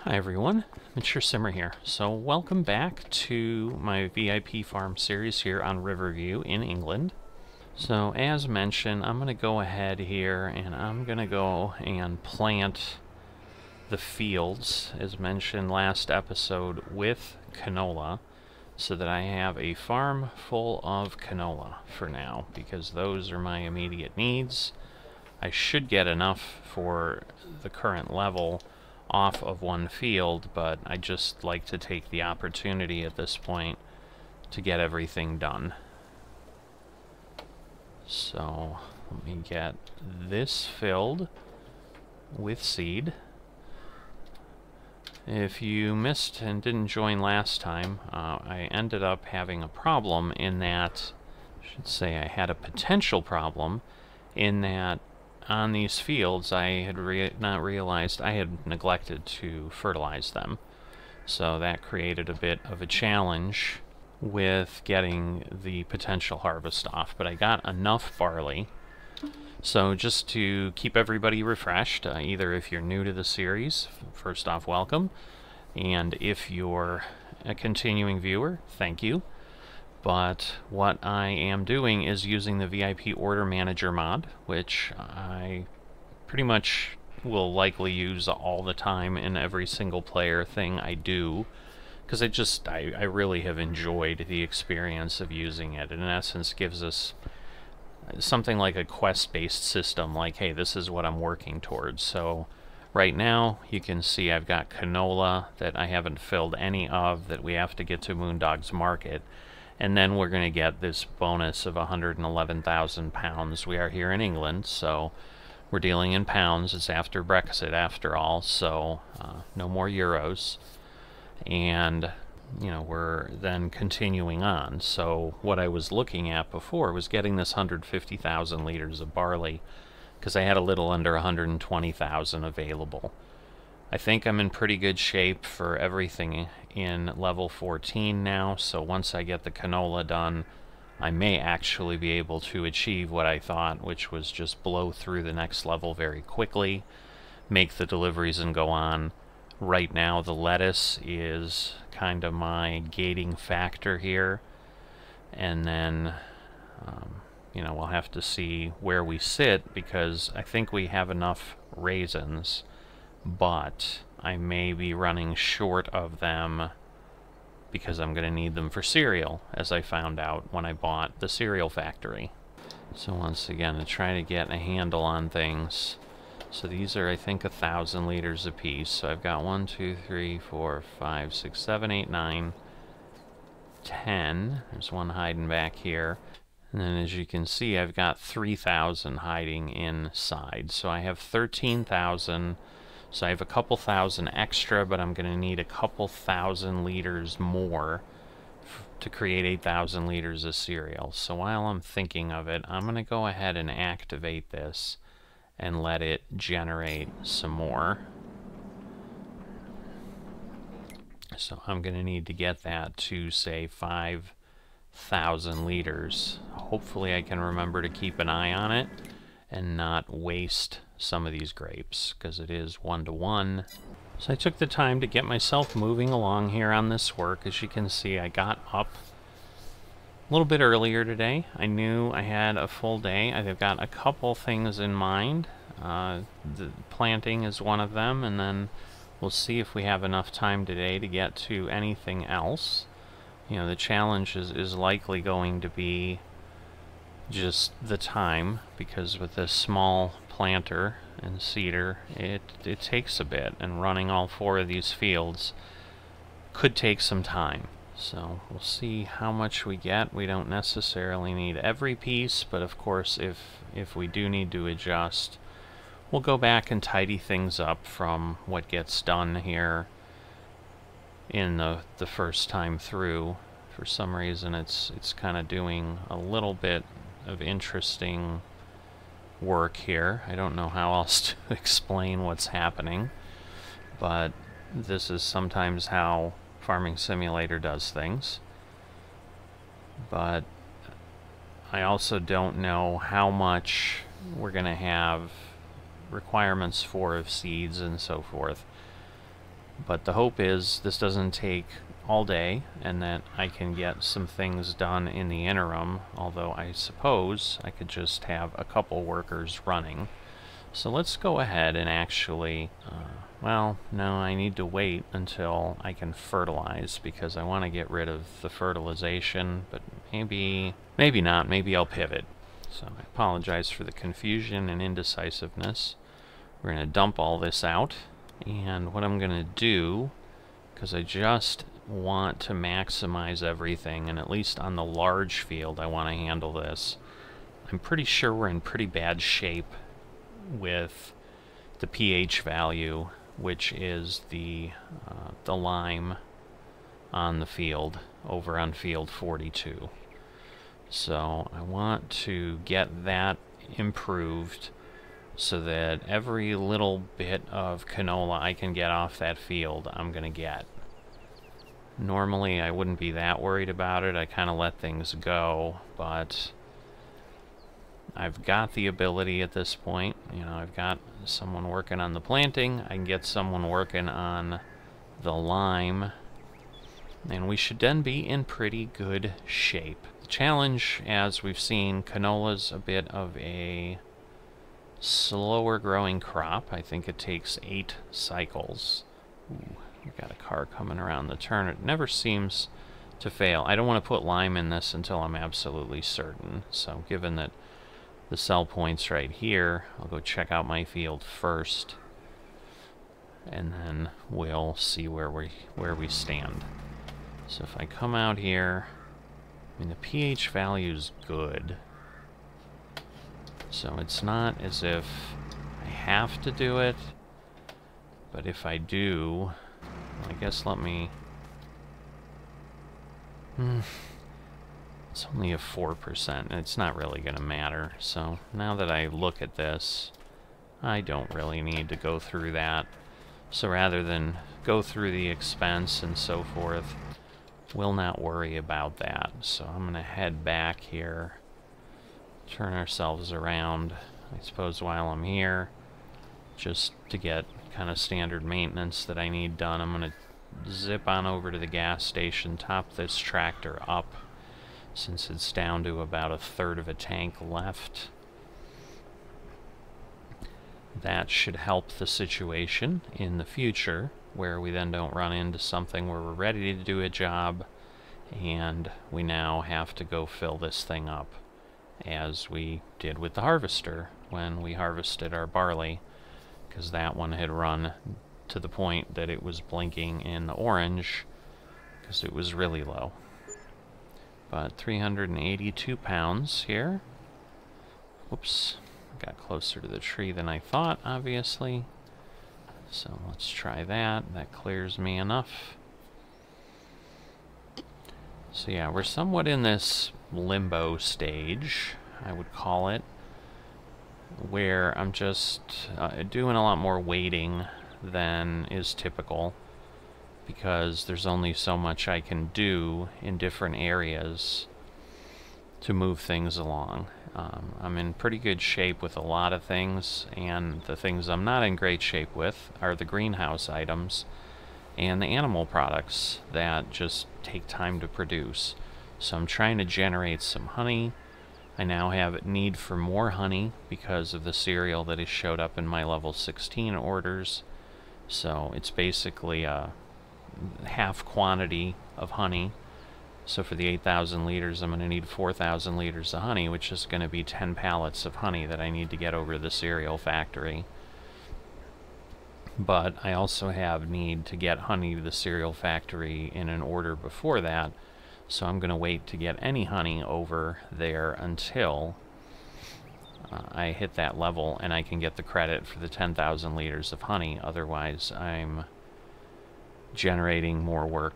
Hi everyone, Mature Simmer here. So welcome back to my VIP farm series here on Riverview in England. So as mentioned, I'm going to go ahead here and I'm going to go and plant the fields, as mentioned last episode, with canola, so that I have a farm full of canola for now, because those are my immediate needs. I should get enough for the current level off of one field, but I just like to take the opportunity at this point to get everything done. So let me get this filled with seed. If you missed and didn't join last time, I ended up having a problem in that, I should say I had a potential problem in that on these fields I had not realized I had neglected to fertilize them. So that created a bit of a challenge with getting the potential harvest off. But I got enough barley. So just to keep everybody refreshed, either if you're new to the series, first off, welcome. And if you're a continuing viewer, thank you. But what I am doing is using the VIP Order Manager mod, which I pretty much will likely use all the time in every single player thing I do, because I really have enjoyed the experience of using it. It in essence gives us something like a quest-based system, like, hey, this is what I'm working towards. So right now you can see I've got canola that I haven't filled any of, that we have to get to Moondog's Market. And then we're going to get this bonus of 111,000 pounds. We are here in England, so we're dealing in pounds. It's after Brexit, after all, so no more euros. And, you know, we're then continuing on. So what I was looking at before was getting this 150,000 liters of barley, because I had a little under 120,000 available. I think I'm in pretty good shape for everything in level 14 now, so once I get the canola done, I may actually be able to achieve what I thought, which was just blow through the next level very quickly, make the deliveries and go on. Right now the lettuce is kind of my gating factor here, and then you know, we'll have to see where we sit, because I think we have enough raisins, but I may be running short of them because I'm going to need them for cereal, as I found out when I bought the cereal factory. So once again, to try to get a handle on things. So these are, I think, 1,000 liters apiece. So I've got 1, 2, 3, 4, 5, 6, 7, 8, 9, 10. There's one hiding back here. And then as you can see, I've got 3,000 hiding inside. So I have 13,000. So I have a couple thousand extra, but I'm going to need a couple thousand liters more to create 8,000 liters of cereal. So while I'm thinking of it, I'm going to go ahead and activate this and let it generate some more. So I'm going to need to get that to, say, 5,000 liters. Hopefully I can remember to keep an eye on it and not waste some of these grapes, because it is 1-to-1. So I took the time to get myself moving along here on this work. As you can see, I got up a little bit earlier today. I knew I had a full day. I've got a couple things in mind. The planting is one of them, and then we'll see if we have enough time today to get to anything else. You know, the challenge is likely going to be just the time, because with this small planter and seeder, it takes a bit, and running all 4 of these fields could take some time. So we'll see how much we get. We don't necessarily need every piece, but of course if we do need to adjust, we'll go back and tidy things up from what gets done here in the first time through. For some reason it's kind of doing a little bit of interesting work here. I don't know how else to explain what's happening, but this is sometimes how Farming Simulator does things. But I also don't know how much we're going to have requirements for of seeds and so forth. But the hope is this doesn't take all day and that I can get some things done in the interim, although I suppose I could just have a couple workers running. So let's go ahead and actually, well, no, I need to wait until I can fertilize because I want to get rid of the fertilization, but maybe not, maybe I'll pivot. So I apologize for the confusion and indecisiveness. We're going to dump all this out, and what I'm going to do, because I just want to maximize everything, and at least on the large field I want to handle this. I'm pretty sure we're in pretty bad shape with the pH value, which is the lime on the field over on field 42. So I want to get that improved so that every little bit of canola I can get off that field, I'm going to get. Normally I wouldn't be that worried about it. I kind of let things go, but I've got the ability at this point. You know, I've got someone working on the planting. I can get someone working on the lime, and we should then be in pretty good shape. The challenge, as we've seen, canola's a bit of a slower growing crop. I think it takes 8 cycles. Ooh, we've got a car coming around the turn. It never seems to fail. I don't want to put lime in this until I'm absolutely certain. So given that the sell point's right here, I'll go check out my field first, and then we'll see where we stand. So if I come out here, I mean, the pH value's good, so it's not as if I have to do it, but if I do, I guess let me... It's only a 4%, and it's not really going to matter. So now that I look at this, I don't really need to go through that. So rather than go through the expense and so forth, we'll not worry about that. So I'm going to head back here, turn ourselves around, I suppose, while I'm here, just to get kind of standard maintenance that I need done. I'm going to zip on over to the gas station, top this tractor up, since it's down to about 1/3 of a tank left. That should help the situation in the future, where we then don't run into something where we're ready to do a job and we now have to go fill this thing up, as we did with the harvester when we harvested our barley, because that one had run to the point that it was blinking in the orange because it was really low. But 382 pounds here. Whoops, got closer to the tree than I thought, obviously. So let's try that. That clears me enough. So yeah, we're somewhat in this limbo stage, I would call it, where I'm just doing a lot more waiting than is typical, because there's only so much I can do in different areas to move things along. I'm in pretty good shape with a lot of things, and the things I'm not in great shape with are the greenhouse items and the animal products that just take time to produce. So I'm trying to generate some honey. I now have need for more honey because of the cereal that has showed up in my level 16 orders. So it's basically a half quantity of honey. So for the 8,000 liters, I'm going to need 4,000 liters of honey, which is going to be 10 pallets of honey that I need to get over to the cereal factory. But I also have need to get honey to the cereal factory in an order before that, so I'm going to wait to get any honey over there until I hit that level and I can get the credit for the 10,000 liters of honey. Otherwise, I'm generating more work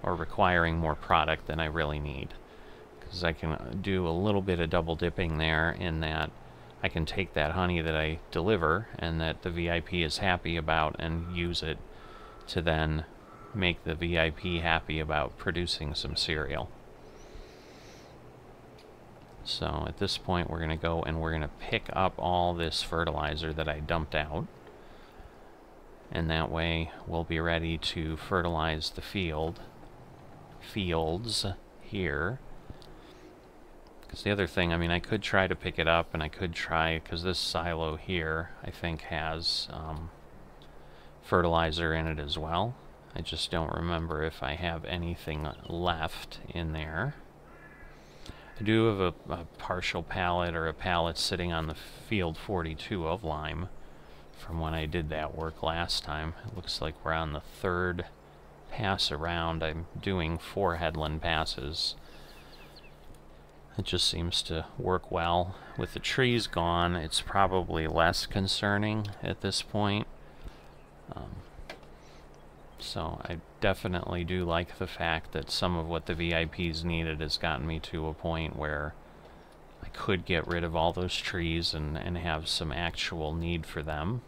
or requiring more product than I really need, because I can do a little bit of double dipping there, in that I can take that honey that I deliver and that the VIP is happy about and use it to then make the VIP happy about producing some cereal. So at this point we're going to go and we're going to pick up all this fertilizer that I dumped out. and that way we'll be ready to fertilize the fields here. Because the other thing, I mean, I could try to pick it up, and I could try, because this silo here, I think, has fertilizer in it as well. I just don't remember if I have anything left in there. I do have a partial pallet, or a pallet sitting on the field 42 of lime from when I did that work last time. It looks like we're on the third pass around. I'm doing 4 headland passes. It just seems to work well. With the trees gone, it's probably less concerning at this point. So I definitely do like the fact that some of what the VIPs needed has gotten me to a point where I could get rid of all those trees and have some actual need for them.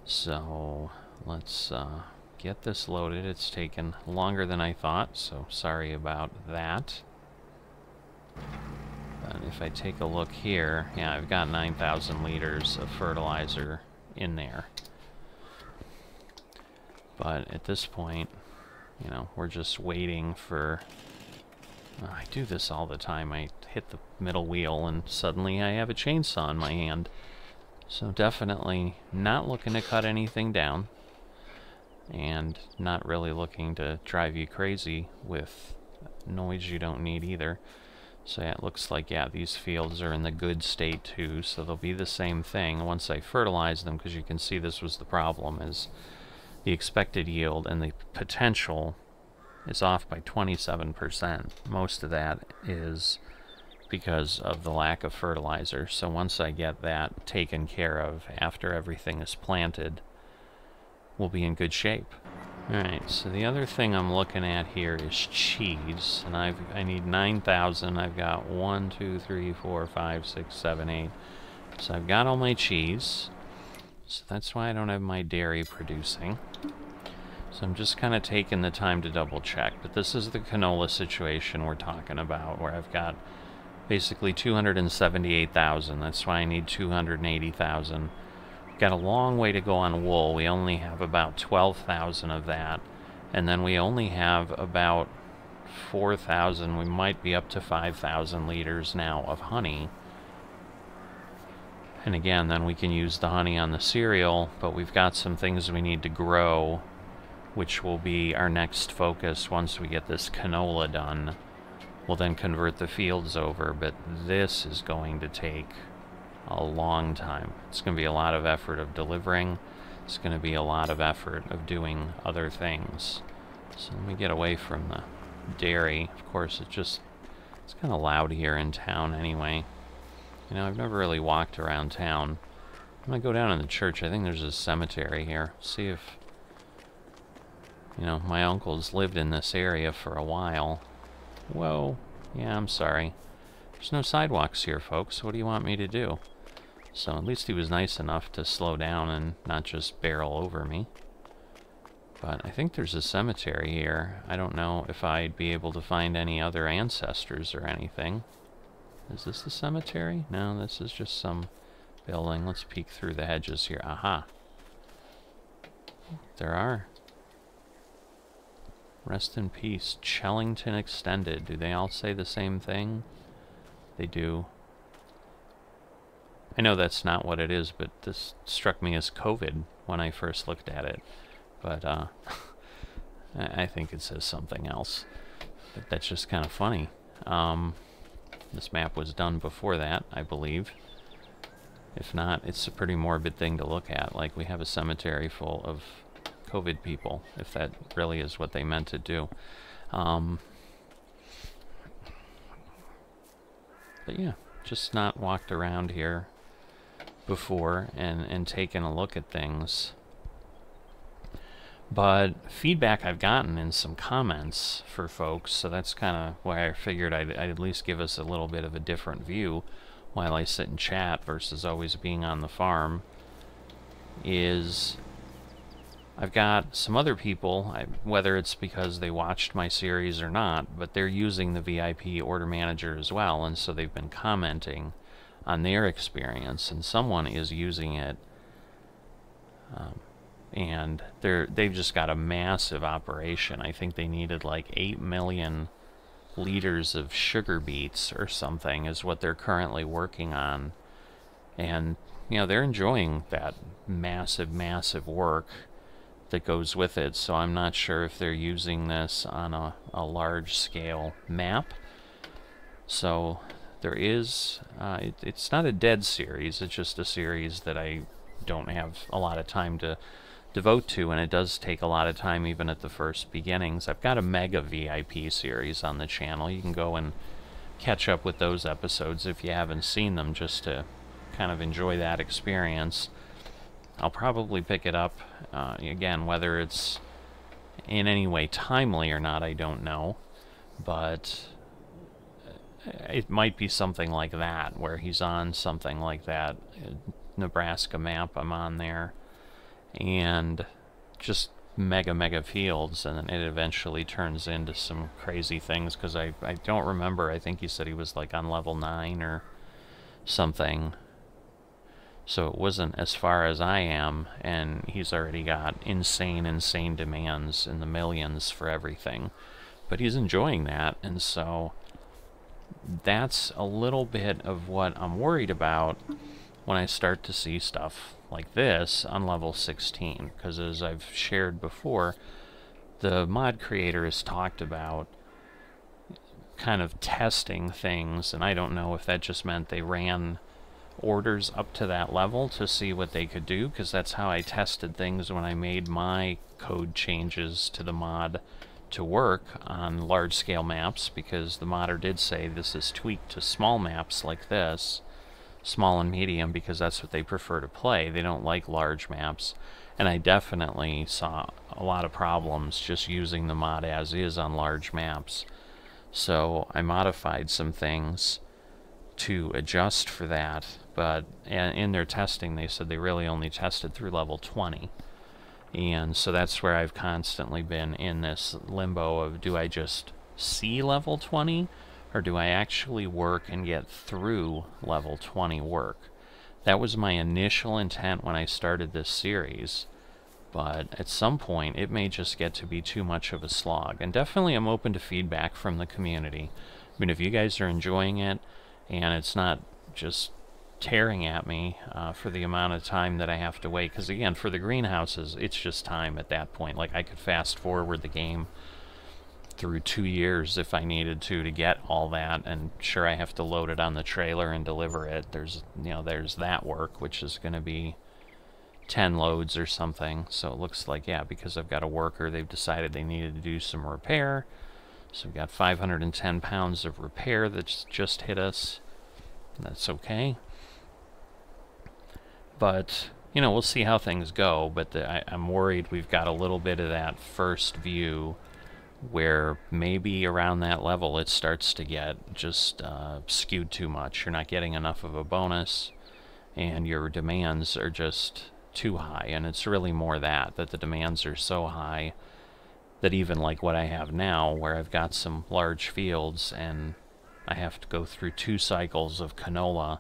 So let's get this loaded. It's taken longer than I thought, so sorry about that. But if I take a look here, yeah, I've got 9,000 liters of fertilizer in there. But at this point, you know, we're just waiting for... I do this all the time. I hit the middle wheel and suddenly I have a chainsaw in my hand. So definitely not looking to cut anything down, and not really looking to drive you crazy with noise you don't need either. So yeah, it looks like, yeah, these fields are in the good state too, so they'll be the same thing once I fertilize them, because you can see this was the problem, is the expected yield and the potential is off by 27%. Most of that is because of the lack of fertilizer. So once I get that taken care of after everything is planted, we'll be in good shape. Alright, so the other thing I'm looking at here is cheese, and I need 9,000. I've got 1, 2, 3, 4, 5, 6, 7, 8. So I've got all my cheese. So that's why I don't have my dairy producing. So I'm just kind of taking the time to double check. But this is the canola situation we're talking about, where I've got basically 278,000. That's why I need 280,000. Got a long way to go on wool. We only have about 12,000 of that, and then we only have about 4,000, we might be up to 5,000 liters now of honey. And again, then we can use the honey on the cereal, but we've got some things we need to grow, which will be our next focus once we get this canola done. We'll then convert the fields over, but this is going to take a long time. It's going to be a lot of effort of delivering. It's going to be a lot of effort of doing other things. So let me get away from the dairy. Of course, it's kind of loud here in town anyway. You know, I've never really walked around town. I'm going to go down in the church. I think there's a cemetery here. See if, you know, my uncle's lived in this area for a while. Whoa. Yeah, I'm sorry. There's no sidewalks here, folks. What do you want me to do? So at least he was nice enough to slow down and not just barrel over me. But I think there's a cemetery here. I don't know if I'd be able to find any other ancestors or anything. Is this the cemetery? No, this is just some building. Let's peek through the hedges here. Aha. There are. Rest in peace. Chellington Extended. Do they all say the same thing? They do. I know that's not what it is, but this struck me as COVID when I first looked at it. But I think it says something else. But that's just kind of funny. This map was done before that, I believe. If not, it's a pretty morbid thing to look at. Like, we have a cemetery full of COVID people, if that really is what they meant to do. But yeah, just not walked around here before and taken a look at things. But feedback I've gotten in some comments for folks, so that's kind of why I figured I'd at least give us a little bit of a different view while I sit and chat versus always being on the farm, is I've got some other people, whether it's because they watched my series or not, but they're using the VIP order manager as well, and so they've been commenting on their experience, and someone is using it, and they've just got a massive operation. I think they needed like 8 million liters of sugar beets or something is what they're currently working on. And you know, they're enjoying that massive work that goes with it. So I'm not sure if they're using this on a large scale map. So there is it's not a dead series, it's just a series that I don't have a lot of time to devote to, and it does take a lot of time even at the first beginnings. I've got a mega VIP series on the channel. You can go and catch up with those episodes if you haven't seen them, just to kind of enjoy that experience. I'll probably pick it up again, whether it's in any way timely or not, I don't know, but it might be something like that, where he's on something like that Nebraska map. I'm on there, and just mega fields, and then it eventually turns into some crazy things, because I don't remember, I think he said he was like on level 9 or something, so it wasn't as far as I am, and he's already got insane demands in the millions for everything, but he's enjoying that. And so that's a little bit of what I'm worried about when I start to see stuff like this on level 16, because as I've shared before, the mod creator has talked about kind of testing things, and I don't know if that just meant they ran orders up to that level to see what they could do, because that's how I tested things when I made my code changes to the mod to work on large scale maps, because the modder did say this is tweaked to small maps like this, small and medium, because that's what they prefer to play. They don't like large maps, and I definitely saw a lot of problems just using the mod as is on large maps. So I modified some things to adjust for that, but in their testing they said they really only tested through level 20, and so that's where I've constantly been in this limbo of, do I just see level 20, or do I actually work and get through level 20 work? That was my initial intent when I started this series, but at some point it may just get to be too much of a slog. And definitely I'm open to feedback from the community. I mean, if you guys are enjoying it and it's not just tearing at me for the amount of time that I have to wait, because again, for the greenhouses, it's just time at that point. Like, I could fast forward the game through 2 years if I needed to get all that, and sure, I have to load it on the trailer and deliver it. There's, you know, there's that work, which is going to be 10 loads or something. So it looks like, yeah, because I've got a worker, they've decided they needed to do some repair. So we've got 510 pounds of repair that's just hit us. That's okay. But, you know, we'll see how things go. But I'm worried we've got a little bit of that first view where maybe around that level it starts to get just skewed too much. You're not getting enough of a bonus, and your demands are just too high. And it's really more that the demands are so high that even like what I have now, where I've got some large fields and I have to go through 2 cycles of canola,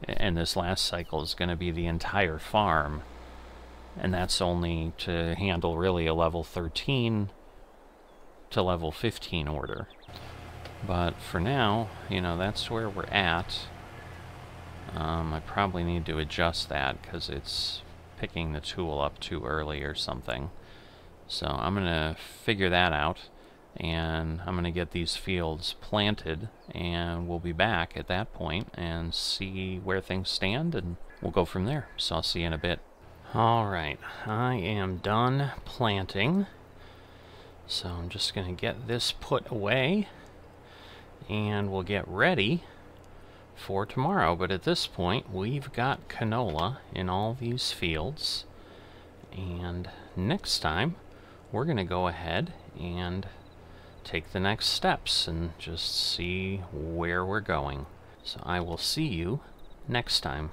and this last cycle is going to be the entire farm, and that's only to handle really a level 13 to level 15 order. But for now, you know, that's where we're at. I probably need to adjust that because it's picking the tool up too early or something. So I'm going to figure that out, and I'm going to get these fields planted, and we'll be back at that point and see where things stand, and we'll go from there. So I'll see you in a bit. Alright, I am done planting. So I'm just going to get this put away, and we'll get ready for tomorrow. But at this point, we've got canola in all these fields, and next time we're going to go ahead and take the next steps and just see where we're going. So I will see you next time.